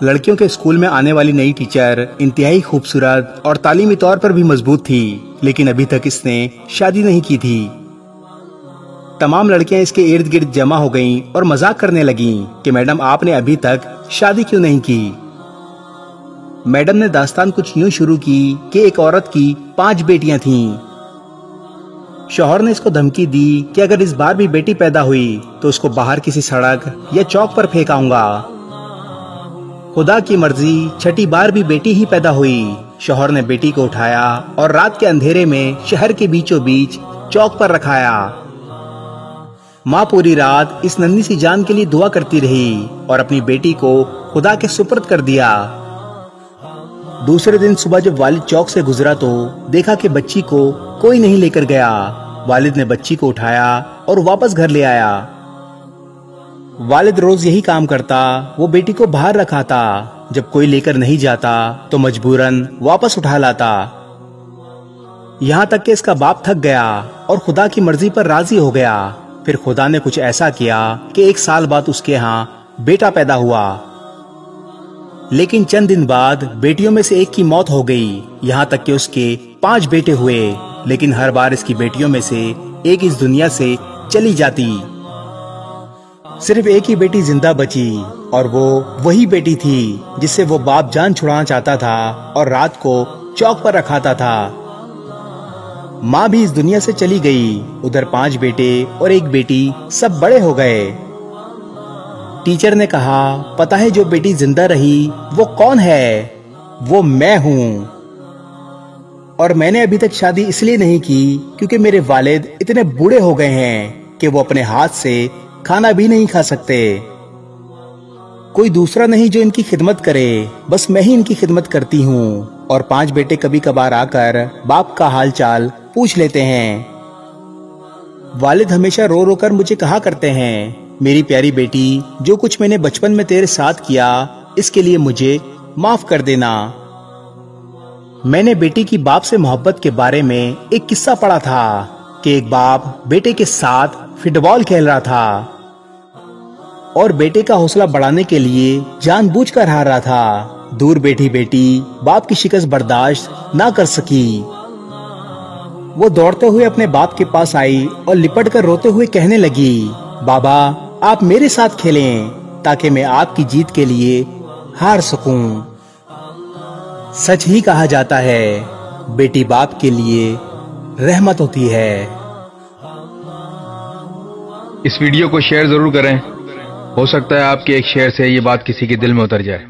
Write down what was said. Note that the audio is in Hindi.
लड़कियों के स्कूल में आने वाली नई टीचर इंतहाई खूबसूरत और तालीमी तौर पर भी मजबूत थी, लेकिन अभी तक इसने शादी नहीं की थी। तमाम लड़कियां इसके इर्द गिर्द जमा हो गईं और मजाक करने लगीं कि मैडम आपने अभी तक शादी क्यों नहीं की। मैडम ने दास्तान कुछ यूं शुरू की कि एक औरत की 5 बेटियां थीं। शौहर ने इसको धमकी दी कि अगर इस बार भी बेटी पैदा हुई तो उसको बाहर किसी सड़क या चौक पर फेंकाऊंगा। खुदा की मर्जी, छठी बार भी बेटी ही पैदा हुई। शौहर ने बेटी को उठाया और रात के अंधेरे में शहर के बीचों बीच चौक पर रखाया। माँ पूरी रात इस नन्ही सी जान के लिए दुआ करती रही और अपनी बेटी को खुदा के सुपुर्द कर दिया। दूसरे दिन सुबह जब वालिद चौक से गुजरा तो देखा कि बच्ची को कोई नहीं लेकर गया। वालिद ने बच्ची को उठाया और वापस घर ले आया। वालिद रोज यही काम करता, वो बेटी को बाहर रखाता। जब कोई लेकर नहीं जाता तो मजबूरन वापस उठा लाता। यहाँ तक कि इसका बाप थक गया और खुदा की मर्जी पर राजी हो गया। फिर खुदा ने कुछ ऐसा किया कि 1 साल बाद उसके यहाँ बेटा पैदा हुआ। लेकिन चंद दिन बाद बेटियों में से एक की मौत हो गई। यहाँ तक कि उसके 5 बेटे हुए, लेकिन हर बार इसकी बेटियों में से एक इस दुनिया से चली जाती। सिर्फ एक ही बेटी जिंदा बची और वो वही बेटी थी जिससे वो बाप जान छुड़ाना चाहता था और रात को चौक पर रखाता था। माँ भी इस दुनिया से चली गई। उधर 5 बेटे और एक बेटी सब बड़े हो गए। टीचर ने कहा, पता है जो बेटी जिंदा रही वो कौन है? वो मैं हूँ। और मैंने अभी तक शादी इसलिए नहीं की क्योंकि मेरे वालिद इतने बूढ़े हो गए हैं कि वो अपने हाथ से खाना भी नहीं खा सकते। कोई दूसरा नहीं जो इनकी खिदमत करे, बस मैं ही इनकी खिदमत करती हूँ। और 5 बेटे कभी कभार आकर बाप का हाल चाल पूछ लेते हैं। वालिद हमेशा रो रो कर मुझे कहा करते हैं, मेरी प्यारी बेटी, जो कुछ मैंने बचपन में तेरे साथ किया इसके लिए मुझे माफ कर देना। मैंने बेटी की बाप से मोहब्बत के बारे में एक किस्सा पढ़ा था कि एक बाप बेटे के साथ फुटबॉल खेल रहा था और बेटे का हौसला बढ़ाने के लिए जानबूझकर हार रहा था। दूर बैठी बेटी बाप की शिकस्त बर्दाश्त ना कर सकी। वो दौड़ते हुए अपने बाप के पास आई और लिपट कर रोते हुए कहने लगी, बाबा आप मेरे साथ खेलें ताकि मैं आपकी जीत के लिए हार सकूं। सच ही कहा जाता है, बेटी बाप के लिए रहमत होती है। इस वीडियो को शेयर जरूर करें। हो सकता है आपके एक शेयर से ये बात किसी के दिल में उतर जाए।